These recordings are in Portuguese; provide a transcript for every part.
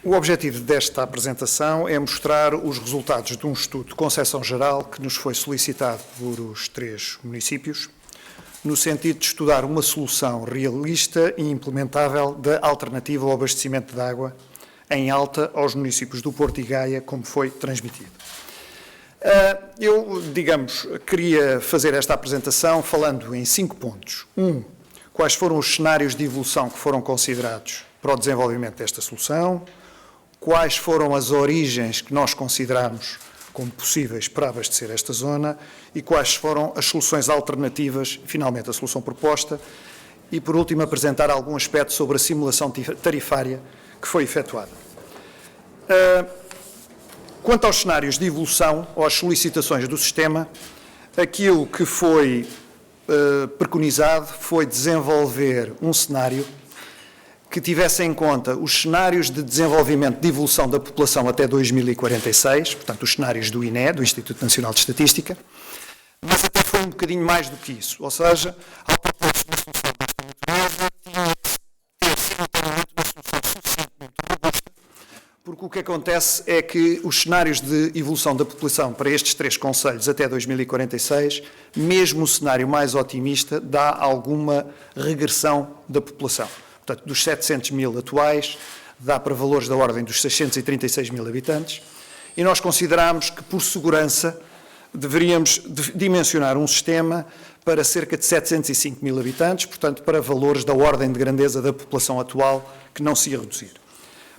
O objetivo desta apresentação é mostrar os resultados de um estudo de concepção geral que nos foi solicitado por os 3 municípios, no sentido de estudar uma solução realista e implementável da alternativa ao abastecimento de água em Alta aos municípios do Porto e Gaia, como foi transmitido. Eu, queria fazer esta apresentação falando em 5 pontos. 1. Quais foram os cenários de evolução que foram considerados para o desenvolvimento desta solução? Quais foram as origens que nós consideramos como possíveis para abastecer esta zona e quais foram as soluções alternativas, finalmente a solução proposta, e, por último, apresentar algum aspecto sobre a simulação tarifária que foi efetuada. Quanto aos cenários de evolução ou às solicitações do sistema, aquilo que foi preconizado foi desenvolver um cenário que tivesse em conta os cenários de desenvolvimento de evolução da população até 2046, portanto, os cenários do INE, do Instituto Nacional de Estatística, mas até foi um bocadinho mais do que isso, ou seja, ao propor-se uma solução desta natureza, tinha que ter simultaneamente uma solução suficientemente robusta, porque o que acontece é que os cenários de evolução da população para estes 3 concelhos até 2046, mesmo o cenário mais otimista, dá alguma regressão da população. Portanto, dos 700 mil atuais, dá para valores da ordem dos 636 mil habitantes, e nós consideramos que, por segurança, deveríamos dimensionar um sistema para cerca de 705 mil habitantes, portanto, para valores da ordem de grandeza da população atual, que não se ia reduzir.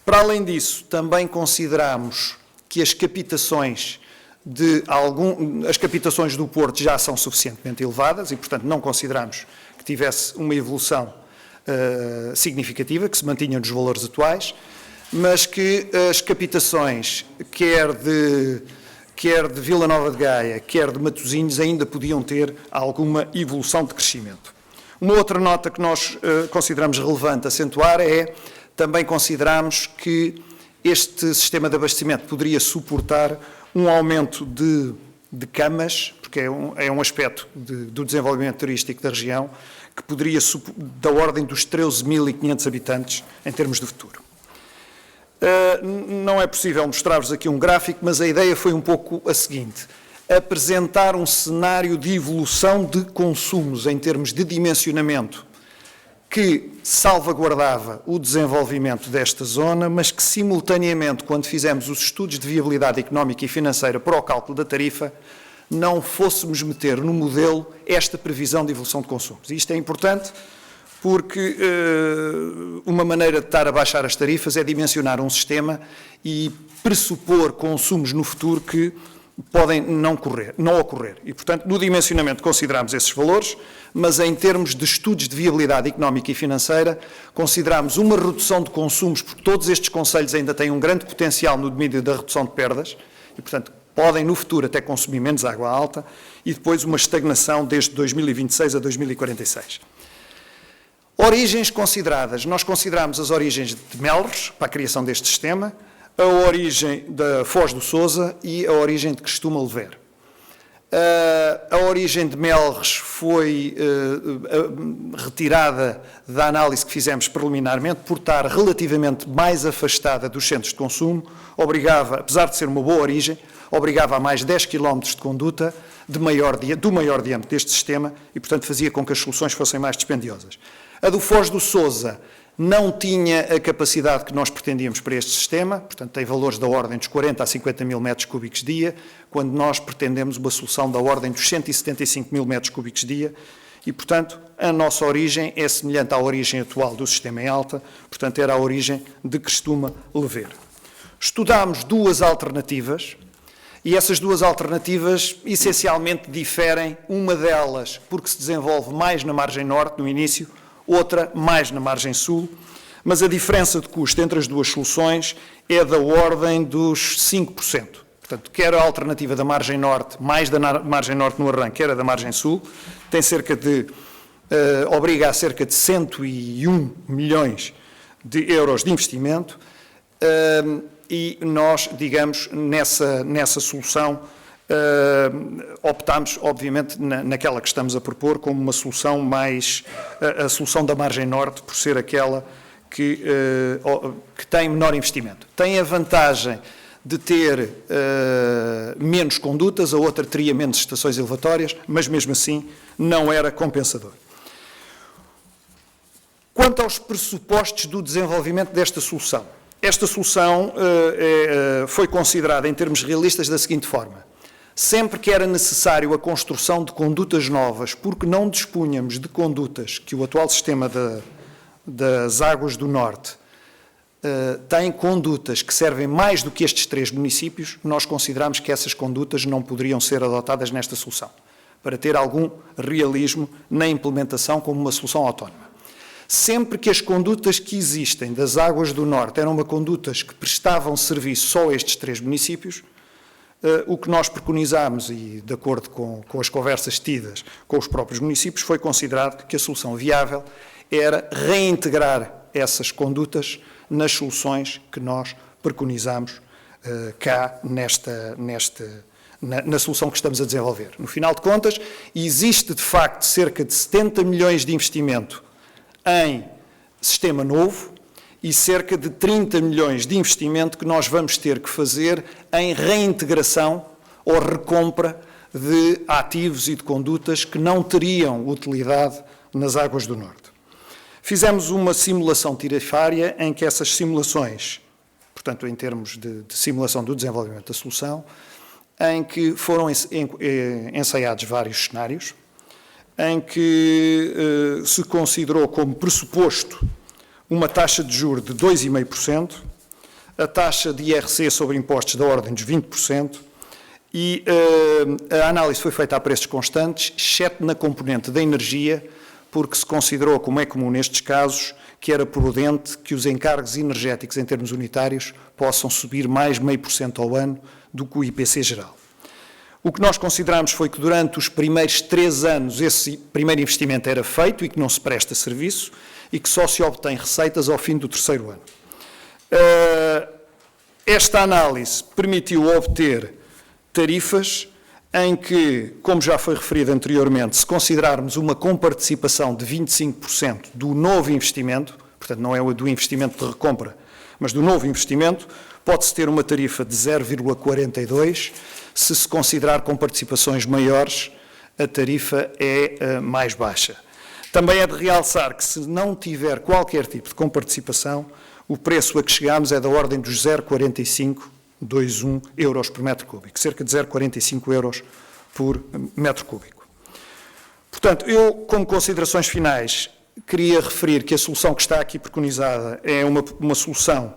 Para além disso, também consideramos que as captações do Porto já são suficientemente elevadas e, portanto, não consideramos que tivesse uma evolução significativa, que se mantinha nos valores atuais, mas que as captações, quer de Vila Nova de Gaia, quer de Matosinhos, ainda podiam ter alguma evolução de crescimento. Uma outra nota que nós consideramos relevante acentuar é, também consideramos que este sistema de abastecimento poderia suportar um aumento de camas, porque é um aspecto do desenvolvimento turístico da região, que poderia da ordem dos 13.500 habitantes em termos de futuro. Não é possível mostrar-vos aqui um gráfico, mas a ideia foi um pouco a seguinte: apresentar um cenário de evolução de consumos em termos de dimensionamento que salvaguardava o desenvolvimento desta zona, mas que simultaneamente, quando fizemos os estudos de viabilidade económica e financeira para o cálculo da tarifa, não fôssemos meter no modelo esta previsão de evolução de consumos. Isto é importante porque uma maneira de estar a baixar as tarifas é dimensionar um sistema e pressupor consumos no futuro que podem não ocorrer. E, portanto, no dimensionamento consideramos esses valores, mas em termos de estudos de viabilidade económica e financeira, consideramos uma redução de consumos, porque todos estes concelhos ainda têm um grande potencial no domínio da redução de perdas e, portanto, podem no futuro até consumir menos água alta, e depois uma estagnação desde 2026 a 2046. Origens consideradas. Nós consideramos as origens de Melres, para a criação deste sistema, a origem da Foz do Sousa e a origem de Crestuma Lever. A origem de Melres foi retirada da análise que fizemos preliminarmente por estar relativamente mais afastada dos centros de consumo, apesar de ser uma boa origem, obrigava a mais 10 km de conduta do maior diâmetro deste sistema e, portanto, fazia com que as soluções fossem mais dispendiosas. A do Foz do Sousa não tinha a capacidade que nós pretendíamos para este sistema, portanto, tem valores da ordem dos 40 a 50 mil metros cúbicos dia, quando nós pretendemos uma solução da ordem dos 175 mil metros cúbicos dia e, portanto, a nossa origem é semelhante à origem atual do sistema em Alta, portanto, era a origem de Crestuma Lever. Estudámos 2 alternativas, e essas 2 alternativas essencialmente diferem, uma delas porque se desenvolve mais na margem norte, no início, outra mais na margem sul, mas a diferença de custo entre as 2 soluções é da ordem dos 5%. Portanto, quer a alternativa da margem norte, mais da margem norte no arranque, quer a da margem sul, tem obriga a cerca de 101 milhões de euros de investimento, e nós, nessa solução, optámos, obviamente, naquela que estamos a propor, como uma solução a solução da margem norte, por ser aquela que tem menor investimento. Tem a vantagem de ter menos condutas, a outra teria menos estações elevatórias, mas mesmo assim não era compensador. Quanto aos pressupostos do desenvolvimento desta solução, esta solução foi considerada em termos realistas da seguinte forma: sempre que era necessário a construção de condutas novas, porque não dispunhamos de condutas que o atual sistema das Águas do Norte tem condutas que servem mais do que estes 3 municípios, nós consideramos que essas condutas não poderiam ser adotadas nesta solução, para ter algum realismo na implementação como uma solução autónoma. Sempre que as condutas que existem das Águas do Norte eram condutas que prestavam serviço só a estes 3 municípios, o que nós preconizámos, e de acordo com as conversas tidas com os próprios municípios, foi considerado que a solução viável era reintegrar essas condutas nas soluções que nós preconizámos cá na solução que estamos a desenvolver. No final de contas, existe de facto cerca de 70 milhões de investimento em sistema novo e cerca de 30 milhões de investimento que nós vamos ter que fazer em reintegração ou recompra de ativos e de condutas que não teriam utilidade nas Águas do Norte. Fizemos uma simulação tarifária em que essas simulações, portanto, em termos de simulação do desenvolvimento da solução, em que foram ensaiados vários cenários, em que se considerou como pressuposto uma taxa de juros de 2,5%, a taxa de IRC sobre impostos da ordem dos 20%, e a análise foi feita a preços constantes, exceto na componente da energia, porque se considerou, como é comum nestes casos, que era prudente que os encargos energéticos em termos unitários possam subir mais de 0,5% ao ano do que o IPC geral. O que nós consideramos foi que durante os primeiros 3 anos esse primeiro investimento era feito e que não se presta serviço e que só se obtém receitas ao fim do 3º ano. Esta análise permitiu obter tarifas em que, como já foi referido anteriormente, se considerarmos uma comparticipação de 25% do novo investimento, portanto não é o do investimento de recompra, mas do novo investimento, pode-se ter uma tarifa de 0,42. Se se considerar com participações maiores, a tarifa é mais baixa. Também é de realçar que, se não tiver qualquer tipo de comparticipação, o preço a que chegamos é da ordem dos 0,4521 euros por metro cúbico, cerca de 0,45 euros por metro cúbico. Portanto, eu, como considerações finais, queria referir que a solução que está aqui preconizada é uma solução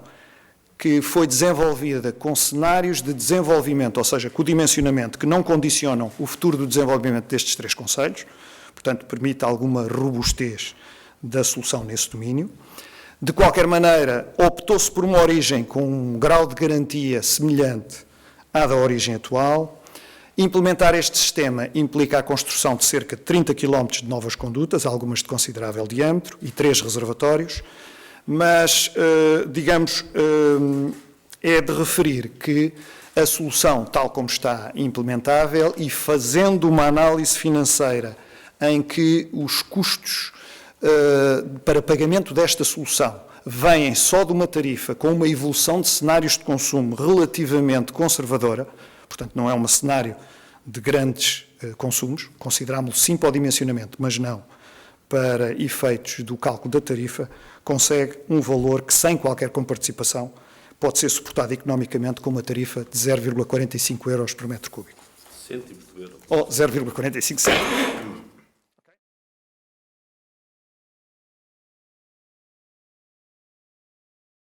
que foi desenvolvida com cenários de desenvolvimento, ou seja, com o dimensionamento que não condicionam o futuro do desenvolvimento destes 3 concelhos, portanto, permite alguma robustez da solução nesse domínio. De qualquer maneira, optou-se por uma origem com um grau de garantia semelhante à da origem atual. Implementar este sistema implica a construção de cerca de 30 km de novas condutas, algumas de considerável diâmetro, e 3 reservatórios, mas, é de referir que a solução, tal como está implementável, e fazendo uma análise financeira em que os custos para pagamento desta solução vêm só de uma tarifa com uma evolução de cenários de consumo relativamente conservadora, portanto não é um cenário de grandes consumos, considerámo-lo sim para o dimensionamento, mas não para efeitos do cálculo da tarifa, consegue um valor que, sem qualquer comparticipação, pode ser suportado economicamente com uma tarifa de 0,45 euros por metro cúbico. Cêntimos de euro. Ou 0,45 cêntimos.